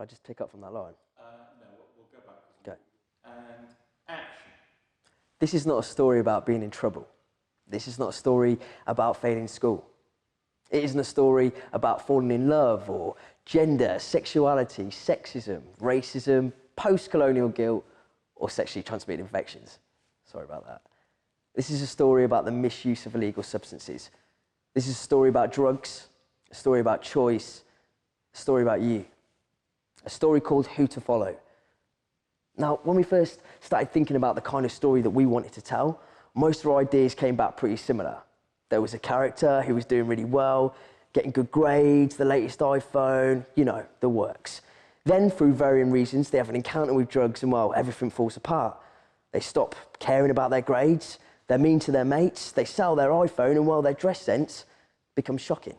Can I just pick up from that line? No, we'll go back. Okay. And action. This is not a story about being in trouble. This is not a story about failing school. It isn't a story about falling in love or gender, sexuality, sexism, racism, post-colonial guilt, or sexually transmitted infections. Sorry about that. This is a story about the misuse of illegal substances. This is a story about drugs, a story about choice, a story about you. A story called Who to Follow. Now, when we first started thinking about the kind of story that we wanted to tell, most of our ideas came back pretty similar. There was a character who was doing really well, getting good grades, the latest iPhone, you know, the works. Then, through varying reasons, they have an encounter with drugs and, well, everything falls apart. They stop caring about their grades, they're mean to their mates, they sell their iPhone, and, well, their dress sense becomes shocking.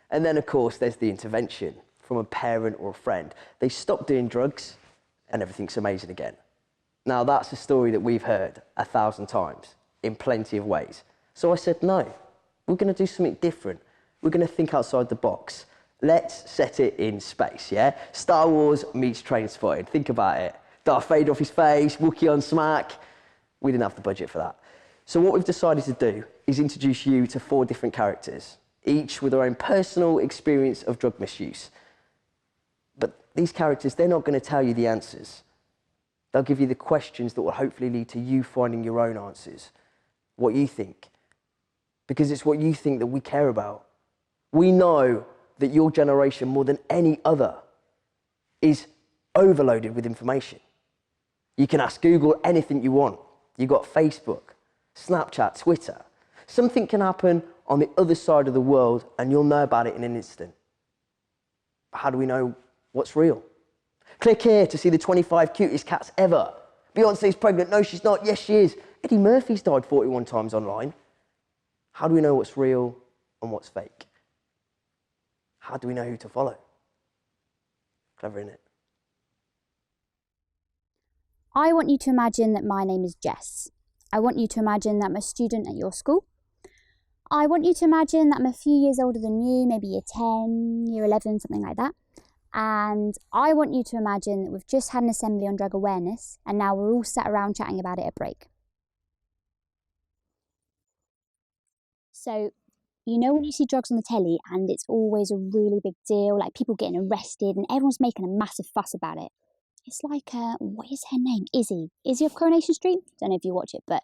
And then, of course, there's the intervention from a parent or a friend. They stop doing drugs, and everything's amazing again. Now, that's a story that we've heard 1,000 times in plenty of ways. So I said, no, we're going to do something different. We're going to think outside the box. Let's set it in space, yeah? Star Wars meets Trainspotting. Think about it. Darth Vader off his face, Wookiee on smack. We didn't have the budget for that. So what we've decided to do is introduce you to 4 different characters, each with their own personal experience of drug misuse. But these characters, they're not going to tell you the answers. They'll give you the questions that will hopefully lead to you finding your own answers, what you think. Because it's what you think that we care about. We know that your generation, more than any other, is overloaded with information. You can ask Google anything you want. You've got Facebook, Snapchat, Twitter. Something can happen on the other side of the world and you'll know about it in an instant. How do we know what's real? Click here to see the 25 cutest cats ever. Beyonce's pregnant. No, she's not. Yes, she is. Eddie Murphy's died 41 times online. How do we know what's real and what's fake? How do we know who to follow? Clever, isn't it? I want you to imagine that my name is Jess. I want you to imagine that I'm a student at your school. I want you to imagine that I'm a few years older than you, maybe year 10, year 11, something like that. And I want you to imagine that we've just had an assembly on drug awareness and now we're all sat around chatting about it at break. So, you know when you see drugs on the telly and it's always a really big deal, like people getting arrested and everyone's making a massive fuss about it. It's like, what is her name? Izzy. Izzy of Coronation Street? Don't know if you watch it, but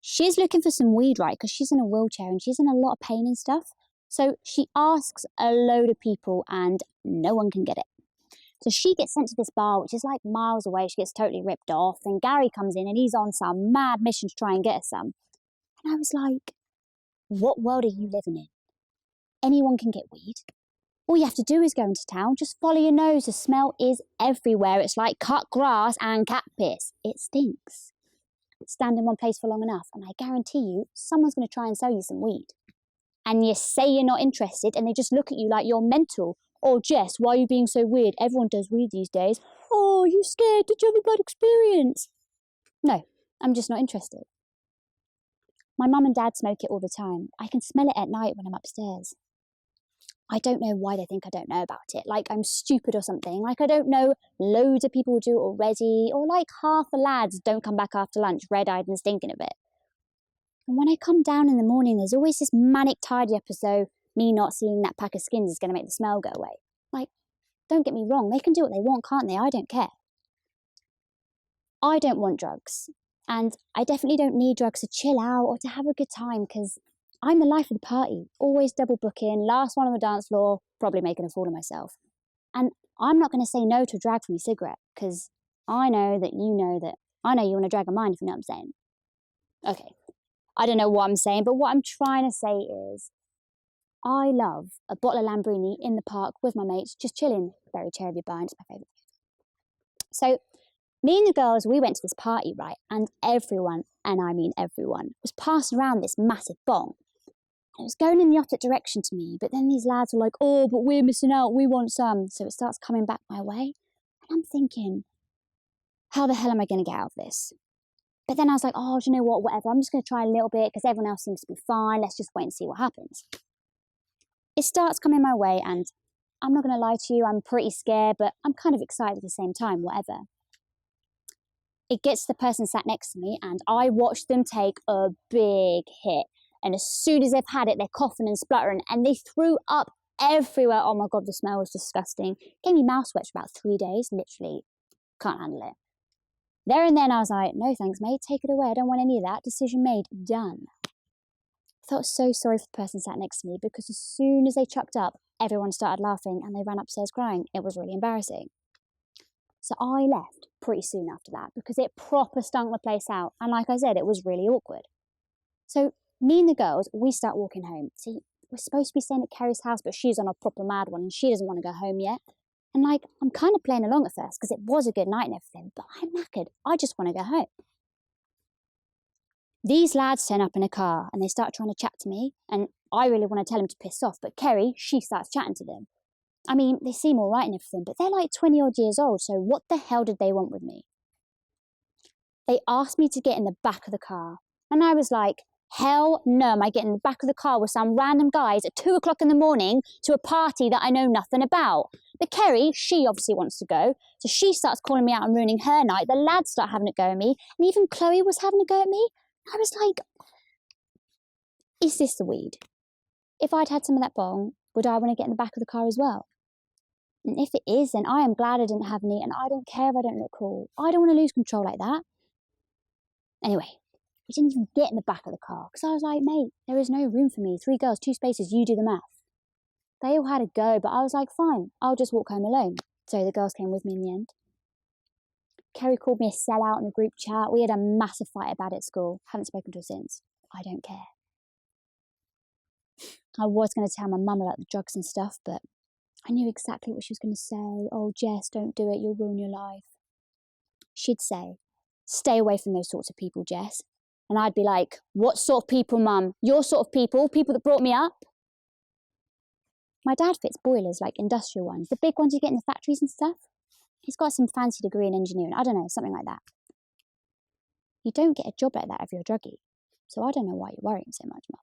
she's looking for some weed, right? Because she's in a wheelchair and she's in a lot of pain and stuff. So she asks a load of people and no one can get it. So she gets sent to this bar, which is like miles away. She gets totally ripped off. And Gary comes in and he's on some mad mission to try and get her some. And I was like, what world are you living in? Anyone can get weed. All you have to do is go into town, just follow your nose. The smell is everywhere. It's like cut grass and cat piss. It stinks. Stand in one place for long enough and I guarantee you someone's going to try and sell you some weed. And you say you're not interested and they just look at you like you're mental. Oh, Jess, why are you being so weird? Everyone does weed these days. Oh, you scared? Did you have a bad experience? No, I'm just not interested. My mum and dad smoke it all the time. I can smell it at night when I'm upstairs. I don't know why they think I don't know about it. Like I'm stupid or something. Like I don't know loads of people do it already. Or like half the lads don't come back after lunch red-eyed and stinking a bit. And when I come down in the morning, there's always this manic tidy up as though me not seeing that pack of skins is going to make the smell go away. Like, don't get me wrong. They can do what they want, can't they? I don't care. I don't want drugs. And I definitely don't need drugs to chill out or to have a good time because I'm the life of the party, always double booking, last one on the dance floor, probably making a fool of myself. And I'm not going to say no to a drag from your cigarette because I know that you want to drag a mine, if you know what I'm saying. Okay, I don't know what I'm saying, but what I'm trying to say is I love a bottle of Lambrini in the park with my mates, just chilling. Berry cherry vine, it's my favourite. So me and the girls, we went to this party, right? And everyone, and I mean everyone, was passing around this massive bong. It was going in the opposite direction to me, but then these lads were like, oh, but we're missing out, we want some. So it starts coming back my way. And I'm thinking, how the hell am I going to get out of this? But then I was like, oh, do you know what, whatever, I'm just going to try a little bit because everyone else seems to be fine. Let's just wait and see what happens. It starts coming my way and I'm not going to lie to you, I'm pretty scared, but I'm kind of excited at the same time, whatever. It gets to the person sat next to me, and I watch them take a big hit. And as soon as they've had it, they're coughing and spluttering, and they threw up everywhere. Oh my God, the smell was disgusting. Gave me mouth sweats for about 3 days, literally. Can't handle it. There and then I was like, no thanks, mate, take it away. I don't want any of that. Decision made, done. I felt so sorry for the person sat next to me because as soon as they chucked up, everyone started laughing and they ran upstairs crying. It was really embarrassing. So I left pretty soon after that because it proper stunk the place out. And like I said, it was really awkward. So me and the girls, we start walking home. See, we're supposed to be staying at Kerry's house, but she's on a proper mad one and she doesn't want to go home yet. And like, I'm kind of playing along at first because it was a good night and everything, but I'm knackered. I just want to go home. These lads turn up in a car and they start trying to chat to me, and I really want to tell them to piss off, but Kerry, she starts chatting to them. I mean, they seem all right and everything, but they're like 20 odd years old, so what the hell did they want with me? They asked me to get in the back of the car, and I was like, hell no, am I getting in the back of the car with some random guys at 2 o'clock in the morning to a party that I know nothing about? But Kerry, she obviously wants to go, so she starts calling me out and ruining her night. The lads start having a go at me, and even Chloe was having a go at me. I was like, is this the weed? If I'd had some of that bong, would I want to get in the back of the car as well? And if it is, then I am glad I didn't have any, and I don't care if I don't look cool. I don't want to lose control like that. Anyway, we didn't even get in the back of the car, because I was like, mate, there is no room for me. 3 girls, 2 spaces, you do the math. They all had a go, but I was like, fine, I'll just walk home alone. So the girls came with me in the end. Kerry called me a sellout in a group chat. We had a massive fight about it at school. Haven't spoken to her since. I don't care. I was going to tell my mum about the drugs and stuff, but I knew exactly what she was going to say. Oh, Jess, don't do it. You'll ruin your life. She'd say, stay away from those sorts of people, Jess. And I'd be like, what sort of people, Mum? Your sort of people? People that brought me up? My dad fits boilers, like industrial ones. The big ones you get in the factories and stuff. He's got some fancy degree in engineering. I don't know, something like that. You don't get a job like that if you're a druggie. So I don't know why you're worrying so much, Mum.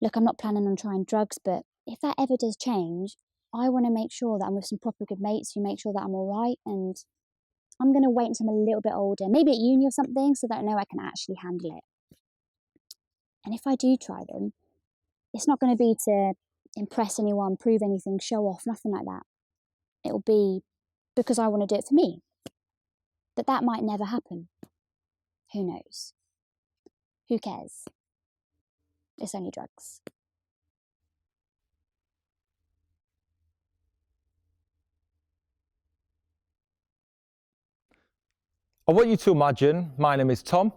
Look, I'm not planning on trying drugs, but if that ever does change, I want to make sure that I'm with some proper good mates who make sure that I'm all right, and I'm going to wait until I'm a little bit older, maybe at uni or something, so that I know I can actually handle it. And if I do try them, it's not going to be to impress anyone, prove anything, show off, nothing like that. It'll be because I want to do it for me. But that might never happen. Who knows? Who cares? It's only drugs. I want you to imagine my name is Tom.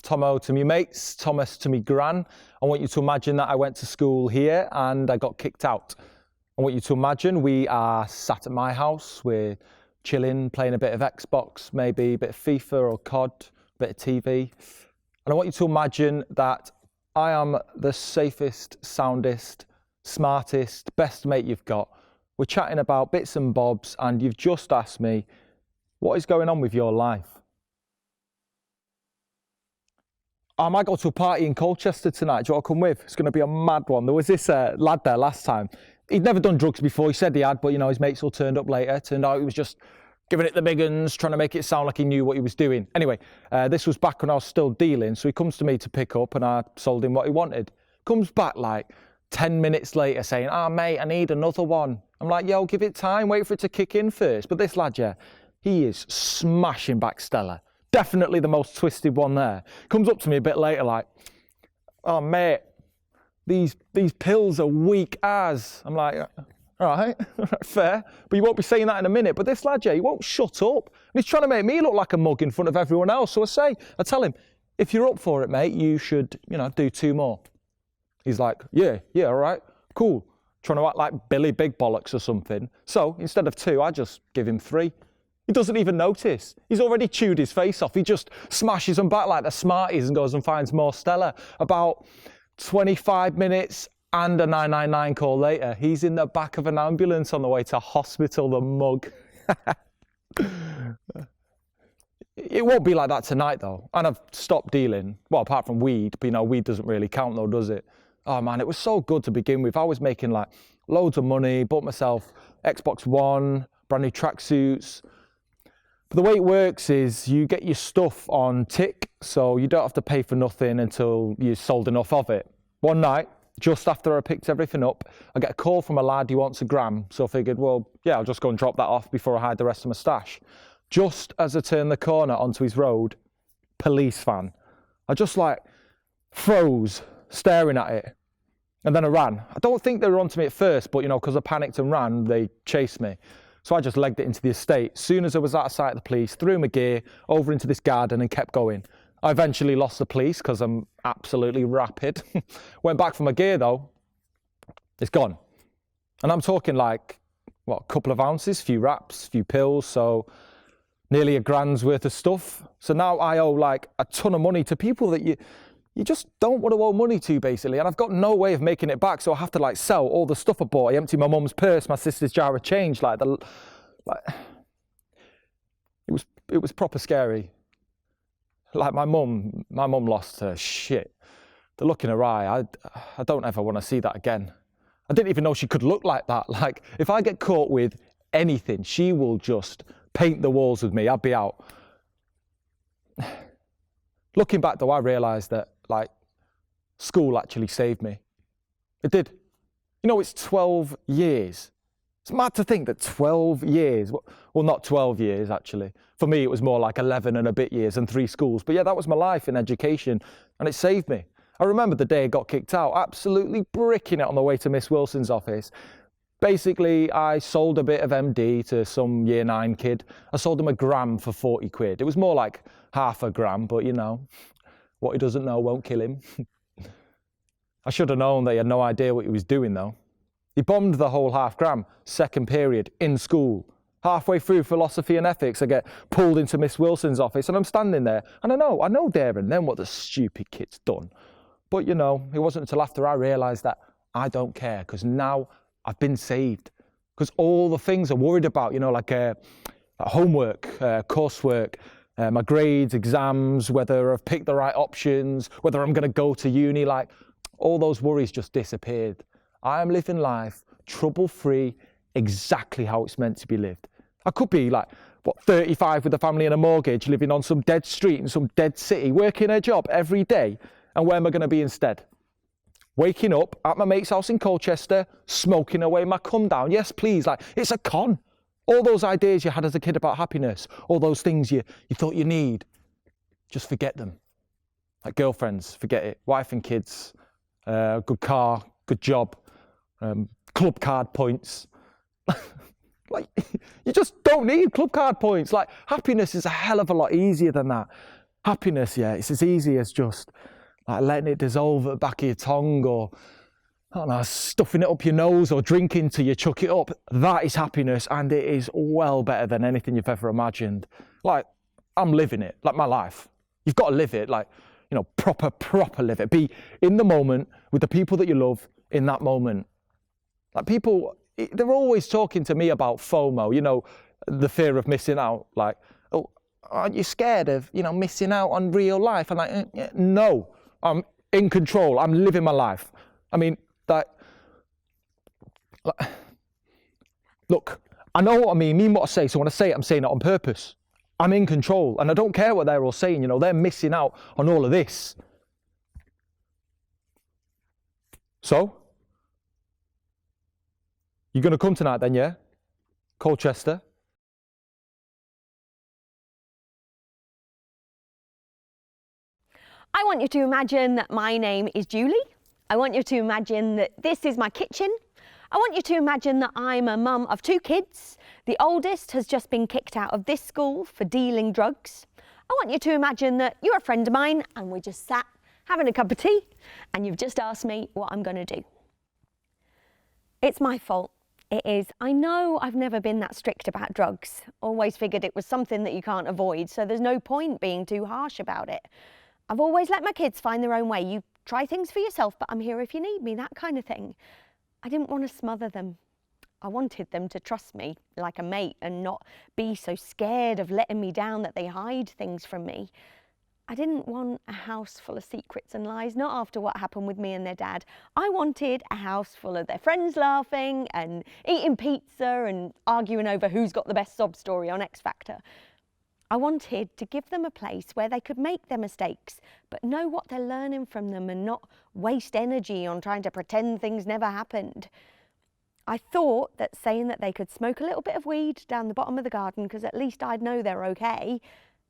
Tomo to me mates, Thomas to me gran. I want you to imagine that I went to school here and I got kicked out. I want you to imagine we are sat at my house, we're chilling, playing a bit of Xbox, maybe a bit of FIFA or COD, a bit of TV. And I want you to imagine that I am the safest, soundest, smartest, best mate you've got. We're chatting about bits and bobs and you've just asked me, what is going on with your life? I might go to a party in Colchester tonight. Do you want to come with? It's going to be a mad one. There was this lad there last time. He'd never done drugs before. He said he had, but you know, his mates all turned up later. Turned out he was just giving it the big uns, trying to make it sound like he knew what he was doing. Anyway, this was back when I was still dealing. So he comes to me to pick up and I sold him what he wanted. Comes back like 10 minutes later saying, mate, I need another one. I'm like, yo, give it time. Wait for it to kick in first. But this lad, yeah, he is smashing back Stella. Definitely the most twisted one there. Comes up to me a bit later like, oh mate, these pills are weak as. I'm like, all right, fair, but you won't be saying that in a minute. But this lad, yeah, he won't shut up. And he's trying to make me look like a mug in front of everyone else. So I tell him, if you're up for it, mate, you should, do 2 more. He's like, yeah, all right, cool. Trying to act like Billy Big Bollocks or something. So instead of 2, I just give him 3. He doesn't even notice. He's already chewed his face off. He just smashes them back like the Smarties and goes and finds more Stella. About 25 minutes and a 999 call later, he's in the back of an ambulance on the way to hospital, the mug. It won't be like that tonight though. And I've stopped dealing. Well, apart from weed, but weed doesn't really count though, does it? Oh man, it was so good to begin with. I was making like loads of money, bought myself Xbox One, brand new tracksuits. But the way it works is you get your stuff on tick, so you don't have to pay for nothing until you've sold enough of it. One night, just after I picked everything up, I get a call from a lad who wants a gram. So I figured, well, yeah, I'll just go and drop that off before I hide the rest of my stash. Just as I turned the corner onto his road, police van. I just like froze, staring at it. And then I ran. I don't think they were onto me at first, but you know, because I panicked and ran, they chased me. So I just legged it into the estate. As soon as I was out of sight of the police, threw my gear over into this garden and kept going. I eventually lost the police because I'm absolutely rapid. Went back for my gear though, it's gone. And I'm talking like, what, a couple of ounces, few wraps, few pills, so nearly £1,000's worth of stuff. So now I owe like a ton of money to people that you just don't want to owe money to, basically. And I've got no way of making it back, so I have to like sell all the stuff I bought. I emptied my mum's purse, my sister's jar of change, it was proper scary. Like my mum lost her shit. The look in her eye, I don't ever want to see that again. I didn't even know she could look like that. Like, if I get caught with anything, she will just paint the walls with me. I'd be out. Looking back though, I realised that, like, school actually saved me. It did. You know, it's 12 years. It's mad to think that 12 years, well, not 12 years actually. For me, it was more like 11 and a bit years and 3 schools. But yeah, that was my life in education and it saved me. I remember the day I got kicked out, absolutely bricking it on the way to Miss Wilson's office. Basically, I sold a bit of MD to some year 9 kid. I sold him a gram for 40 quid. It was more like half a gram, but you know, what he doesn't know won't kill him. I should have known that he had no idea what he was doing though. He bombed the whole half gram, second period, in school. Halfway through philosophy and ethics, I get pulled into Miss Wilson's office and I'm standing there. And I know there and then what the stupid kid's done. But you know, it wasn't until after I realised that I don't care, because now I've been saved. Because all the things I'm worried about, you know, like homework, coursework, my grades, exams, whether I've picked the right options, whether I'm going to go to uni, like all those worries just disappeared. I am living life trouble-free, exactly how it's meant to be lived. I could be like, 35 with a family and a mortgage, living on some dead street in some dead city, working a job every day. And where am I going to be instead? Waking up at my mate's house in Colchester, smoking away my cum down. Yes, please, like, it's a con. All those ideas you had as a kid about happiness, all those things you thought you need, just forget them. Like girlfriends, forget it. Wife and kids, good car, good job, club card points. Like, you just don't need club card points. Like, happiness is a hell of a lot easier than that. Happiness, yeah, it's as easy as just like letting it dissolve at the back of your tongue, or I don't know, stuffing it up your nose, or drinking till you chuck it up. That is happiness, and it is well better than anything you've ever imagined. Like, I'm living it, like my life. You've got to live it, like, you know, proper live it. Be in the moment with the people that you love in that moment. Like, people, they're always talking to me about FOMO, you know, the fear of missing out. Like, oh, aren't you scared of, you know, missing out on real life? I'm like, no, I'm in control. I'm living my life. I mean, look, I know what I mean what I say. So when I say it, I'm saying it on purpose. I'm in control, and I don't care what they're all saying. You know, they're missing out on all of this. So, you're going to come tonight then, yeah? Colchester. I want you to imagine that my name is Julie. I want you to imagine that this is my kitchen. I want you to imagine that I'm a mum of 2 kids. The oldest has just been kicked out of this school for dealing drugs. I want you to imagine that you're a friend of mine and we just sat having a cup of tea and you've just asked me what I'm going to do. It's my fault. It is. I know I've never been that strict about drugs. Always figured it was something that you can't avoid, so there's no point being too harsh about it. I've always let my kids find their own way. You try things for yourself, but I'm here if you need me, that kind of thing. I didn't want to smother them. I wanted them to trust me like a mate and not be so scared of letting me down that they hide things from me. I didn't want a house full of secrets and lies, not after what happened with me and their dad. I wanted a house full of their friends laughing and eating pizza and arguing over who's got the best sob story on X Factor. I wanted to give them a place where they could make their mistakes, but know what they're learning from them and not waste energy on trying to pretend things never happened. I thought that saying that they could smoke a little bit of weed down the bottom of the garden, because at least I'd know they're okay,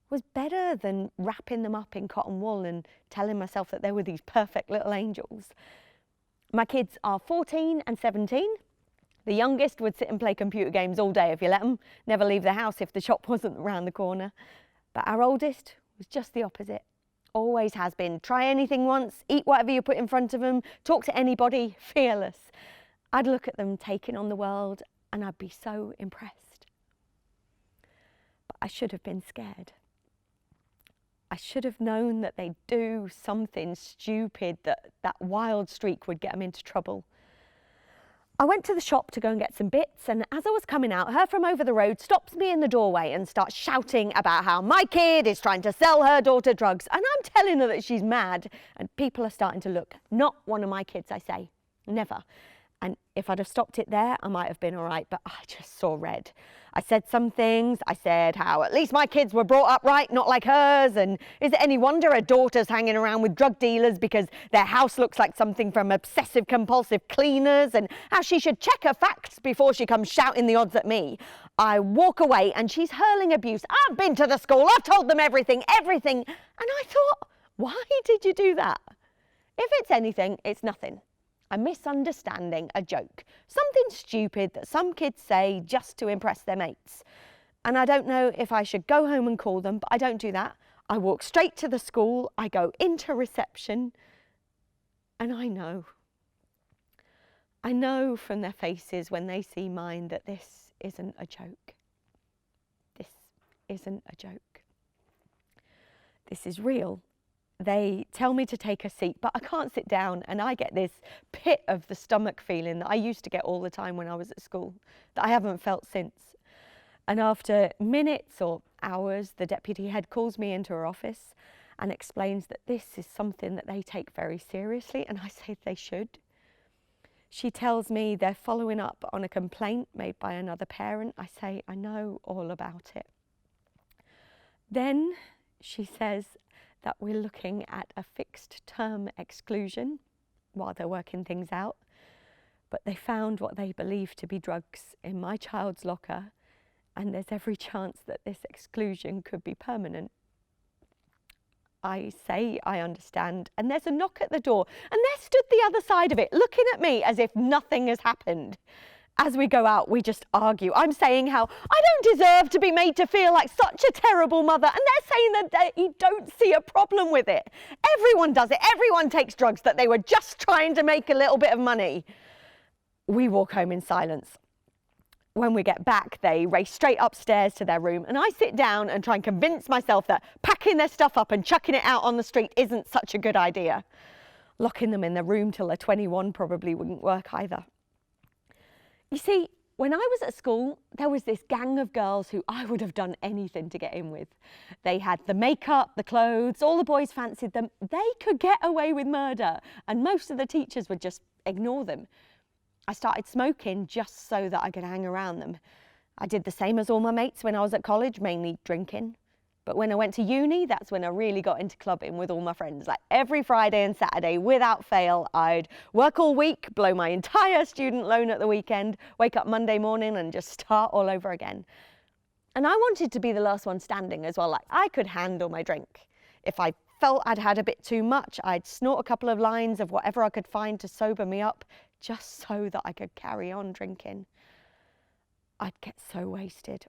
was better than wrapping them up in cotton wool and telling myself that they were these perfect little angels. My kids are 14 and 17. The youngest would sit and play computer games all day if you let them, never leave the house if the shop wasn't around the corner. But our oldest was just the opposite. Always has been. Try anything once, eat whatever you put in front of them, talk to anybody, fearless. I'd look at them taking on the world and I'd be so impressed. But I should have been scared. I should have known that they'd do something stupid, that wild streak would get them into trouble. I went to the shop to go and get some bits, and as I was coming out, her from over the road stops me in the doorway and starts shouting about how my kid is trying to sell her daughter drugs, and I'm telling her that she's mad, and people are starting to look. Not one of my kids, I say. Never. And if I'd have stopped it there, I might have been all right, but I just saw red. I said some things. I said how at least my kids were brought up right, not like hers. And is it any wonder her daughter's hanging around with drug dealers because their house looks like something from obsessive compulsive cleaners, and how she should check her facts before she comes shouting the odds at me. I walk away and she's hurling abuse. I've been to the school. I've told them everything. And I thought, why did you do that? If it's anything, it's nothing. A misunderstanding, a joke, something stupid that some kids say just to impress their mates. And I don't know if I should go home and call them, but I don't do that. I walk straight to the school, I go into reception, and I know from their faces when they see mine that this isn't a joke. This isn't a joke. This is real. They tell me to take a seat, but I can't sit down, and I get this pit of the stomach feeling that I used to get all the time when I was at school, that I haven't felt since. And after minutes or hours, the deputy head calls me into her office and explains that this is something that they take very seriously, and I say they should. She tells me they're following up on a complaint made by another parent. I say, I know all about it. Then she says that we're looking at a fixed term exclusion while they're working things out. But they found what they believe to be drugs in my child's locker, and there's every chance that this exclusion could be permanent. I say I understand, and there's a knock at the door, and there stood the other side of it, looking at me as if nothing has happened. As we go out, we just argue. I'm saying how I don't deserve to be made to feel like such a terrible mother, and they're saying that they don't see a problem with it. Everyone does it. Everyone takes drugs, that they were just trying to make a little bit of money. We walk home in silence. When we get back, they race straight upstairs to their room, and I sit down and try and convince myself that packing their stuff up and chucking it out on the street isn't such a good idea. Locking them in their room till they're 21 probably wouldn't work either. You see, when I was at school, there was this gang of girls who I would have done anything to get in with. They had the makeup, the clothes, all the boys fancied them. They could get away with murder, and most of the teachers would just ignore them. I started smoking just so that I could hang around them. I did the same as all my mates when I was at college, mainly drinking. But when I went to uni, that's when I really got into clubbing with all my friends. Like every Friday and Saturday, without fail, I'd work all week, blow my entire student loan at the weekend, wake up Monday morning and just start all over again. And I wanted to be the last one standing as well. Like I could handle my drink. If I felt I'd had a bit too much, I'd snort a couple of lines of whatever I could find to sober me up, just so that I could carry on drinking. I'd get so wasted.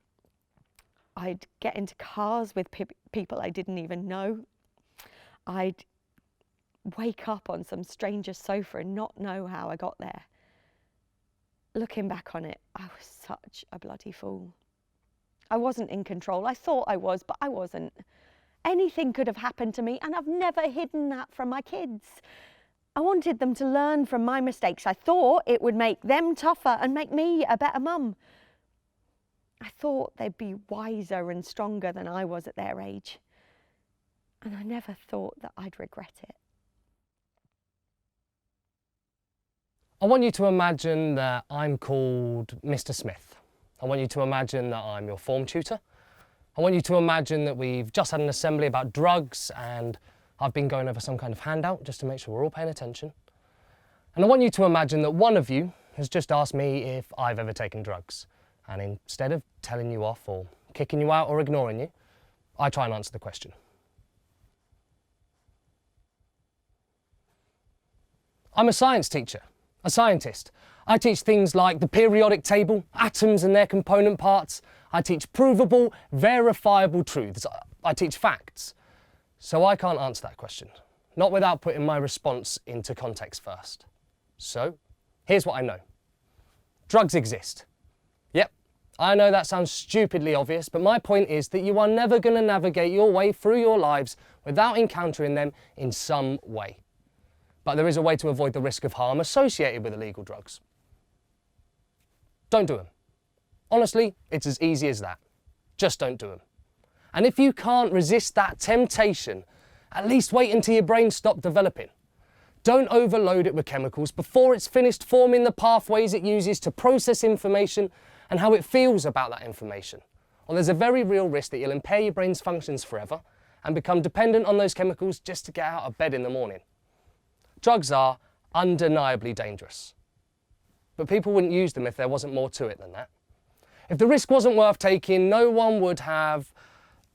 I'd get into cars with people I didn't even know. I'd wake up on some stranger's sofa and not know how I got there. Looking back on it, I was such a bloody fool. I wasn't in control. I thought I was, but I wasn't. Anything could have happened to me, and I've never hidden that from my kids. I wanted them to learn from my mistakes. I thought it would make them tougher and make me a better mum. I thought they'd be wiser and stronger than I was at their age. and I never thought that I'd regret it. I want you to imagine that I'm called Mr. Smith. I want you to imagine that I'm your form tutor. I want you to imagine that we've just had an assembly about drugs and I've been going over some kind of handout just to make sure we're all paying attention. And I want you to imagine that one of you has just asked me if I've ever taken drugs. And instead of telling you off or kicking you out or ignoring you, I try and answer the question. I'm a science teacher, a scientist. I teach things like the periodic table, atoms and their component parts. I teach provable, verifiable truths. I teach facts. So I can't answer that question, not without putting my response into context first. So, here's what I know. Drugs exist. Yep, I know that sounds stupidly obvious, but my point is that you are never going to navigate your way through your lives without encountering them in some way. But there is a way to avoid the risk of harm associated with illegal drugs. Don't do them. Honestly, it's as easy as that. Just don't do them. And if you can't resist that temptation, at least wait until your brain stops developing. Don't overload it with chemicals before it's finished forming the pathways it uses to process information and how it feels about that information. Or there's a very real risk that you'll impair your brain's functions forever and become dependent on those chemicals just to get out of bed in the morning. Drugs are undeniably dangerous. But people wouldn't use them if there wasn't more to it than that. If the risk wasn't worth taking, no one would have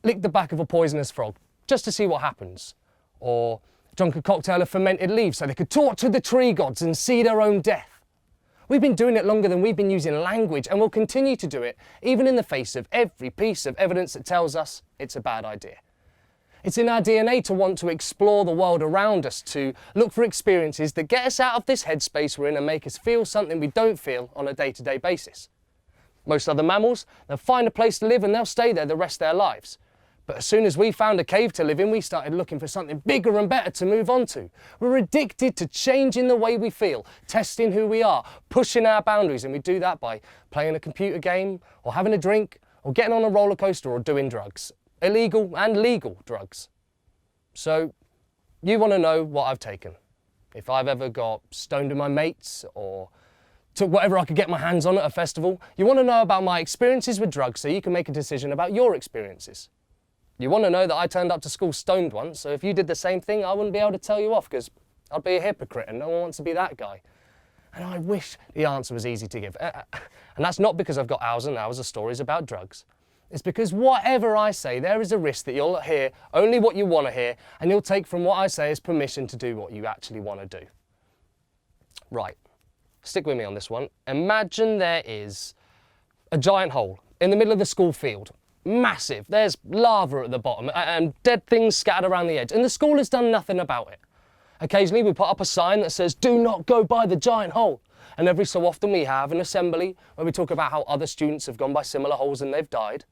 licked the back of a poisonous frog just to see what happens, or drunk a cocktail of fermented leaves so they could talk to the tree gods and see their own death. We've been doing it longer than we've been using language, and we'll continue to do it, even in the face of every piece of evidence that tells us it's a bad idea. It's in our DNA to want to explore the world around us, to look for experiences that get us out of this headspace we're in and make us feel something we don't feel on a day-to-day basis. Most other mammals, they'll find a place to live and they'll stay there the rest of their lives. But as soon as we found a cave to live in, we started looking for something bigger and better to move on to. We're addicted to changing the way we feel, testing who we are, pushing our boundaries, and we do that by playing a computer game, or having a drink, or getting on a roller coaster, or doing drugs. Illegal and legal drugs. So, you want to know what I've taken. If I've ever got stoned with my mates, or took whatever I could get my hands on at a festival. You want to know about my experiences with drugs so you can make a decision about your experiences. You want to know that I turned up to school stoned once, so if you did the same thing, I wouldn't be able to tell you off because I'd be a hypocrite and no one wants to be that guy. And I wish the answer was easy to give. And that's not because I've got hours and hours of stories about drugs. It's because whatever I say, there is a risk that you'll hear only what you want to hear, and you'll take from what I say as permission to do what you actually want to do. Right, stick with me on this one. Imagine there is a giant hole in the middle of the school field. Massive. There's lava at the bottom and dead things scattered around the edge, and the school has done nothing about it. Occasionally we put up a sign that says, "Do not go by the giant hole." And every so often we have an assembly where we talk about how other students have gone by similar holes and they've died.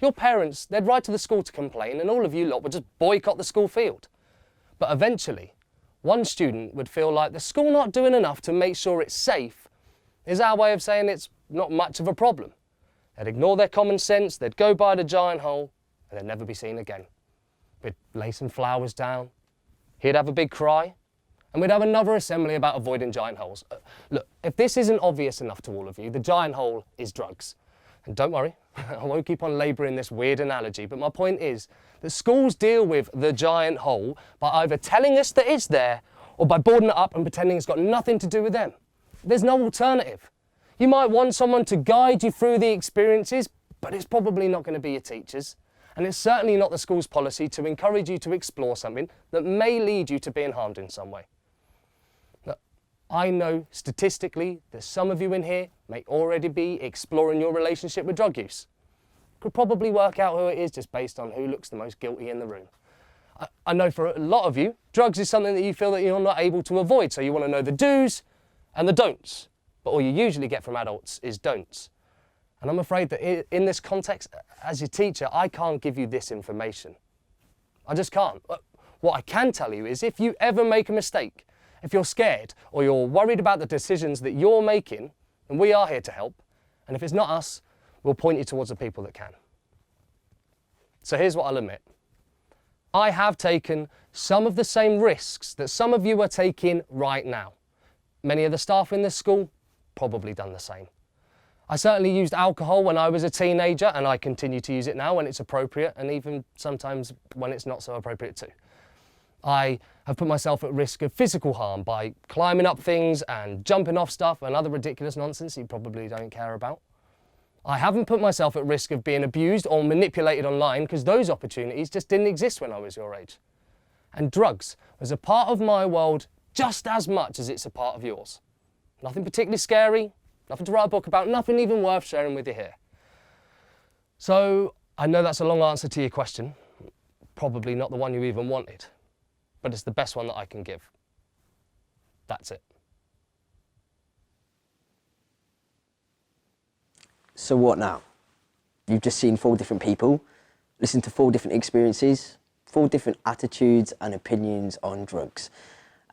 Your parents, they'd write to the school to complain, and all of you lot would just boycott the school field. But eventually, one student would feel like the school not doing enough to make sure it's safe is our way of saying it's not much of a problem. They'd ignore their common sense, they'd go by the giant hole, and they'd never be seen again. We'd lay some flowers down, he'd have a big cry, and we'd have another assembly about avoiding giant holes. Look, if this isn't obvious enough to all of you, the giant hole is drugs. And don't worry, I won't keep on labouring this weird analogy, but my point is that schools deal with the giant hole by either telling us that it's there or by boarding it up and pretending it's got nothing to do with them. There's no alternative. You might want someone to guide you through the experiences, but it's probably not going to be your teachers. And it's certainly not the school's policy to encourage you to explore something that may lead you to being harmed in some way. Now, I know statistically that some of you in here may already be exploring your relationship with drug use. Could probably work out who it is just based on who looks the most guilty in the room. I know for a lot of you, drugs is something that you feel that you're not able to avoid, so you want to know the do's and the don'ts. But all you usually get from adults is don'ts. And I'm afraid that in this context, as your teacher, I can't give you this information. I just can't. What I can tell you is if you ever make a mistake, if you're scared or you're worried about the decisions that you're making, then we are here to help. And if it's not us, we'll point you towards the people that can. So here's what I'll admit. I have taken some of the same risks that some of you are taking right now. Many of the staff in this school probably done the same. I certainly used alcohol when I was a teenager, and I continue to use it now when it's appropriate, and even sometimes when it's not so appropriate too. I have put myself at risk of physical harm by climbing up things and jumping off stuff and other ridiculous nonsense you probably don't care about. I haven't put myself at risk of being abused or manipulated online because those opportunities just didn't exist when I was your age. And drugs was a part of my world just as much as it's a part of yours. Nothing particularly scary, nothing to write a book about, nothing even worth sharing with you here. So I know that's a long answer to your question, probably not the one you even wanted, but it's the best one that I can give. That's it. So what now? You've just seen 4 different people, listened to 4 different experiences, 4 different attitudes and opinions on drugs.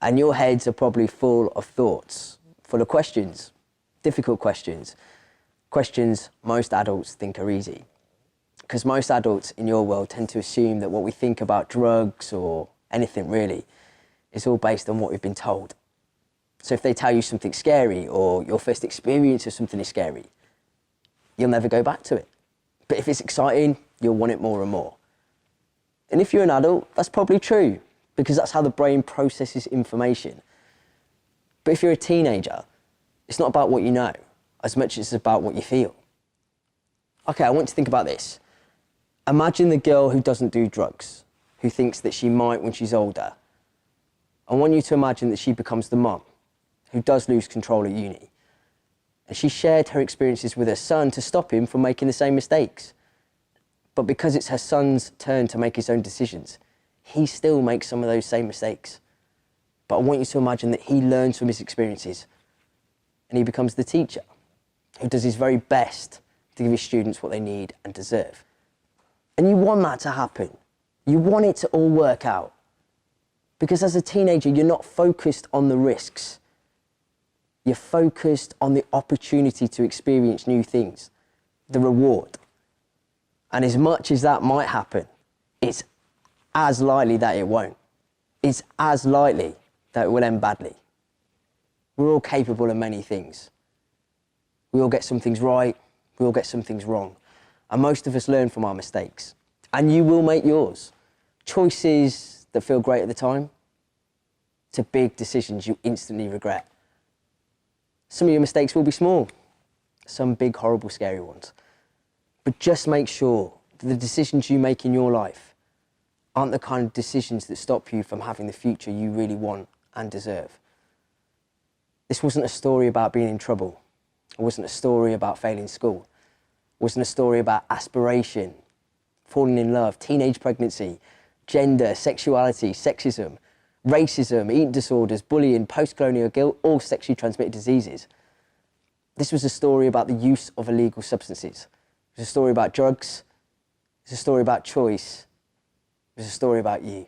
And your heads are probably full of thoughts, full of questions, difficult questions, questions most adults think are easy. Because most adults in your world tend to assume that what we think about drugs or anything really is all based on what we've been told. So if they tell you something scary or your first experience of something is scary, you'll never go back to it. But if it's exciting, you'll want it more and more. And if you're an adult, that's probably true, because that's how the brain processes information. But if you're a teenager, it's not about what you know, as much as it's about what you feel. Okay, I want you to think about this. Imagine the girl who doesn't do drugs, who thinks that she might when she's older. I want you to imagine that she becomes the mum, who does lose control at uni. And she shared her experiences with her son to stop him from making the same mistakes. But because it's her son's turn to make his own decisions, he still makes some of those same mistakes. But I want you to imagine that he learns from his experiences and he becomes the teacher who does his very best to give his students what they need and deserve. And you want that to happen. You want it to all work out. Because as a teenager, you're not focused on the risks. You're focused on the opportunity to experience new things, the reward. And as much as that might happen, it's as likely that it won't. It's as likely that it will end badly. We're all capable of many things. We all get some things right, we all get some things wrong. And most of us learn from our mistakes. And you will make yours. Choices that feel great at the time to big decisions you instantly regret. Some of your mistakes will be small, some big, horrible, scary ones. But just make sure that the decisions you make in your life aren't the kind of decisions that stop you from having the future you really want and deserve. This wasn't a story about being in trouble. It wasn't a story about failing school. It wasn't a story about aspiration, falling in love, teenage pregnancy, gender, sexuality, sexism, racism, eating disorders, bullying, post-colonial guilt, all sexually transmitted diseases. This was a story about the use of illegal substances. It was a story about drugs. It was a story about choice. It was a story about you.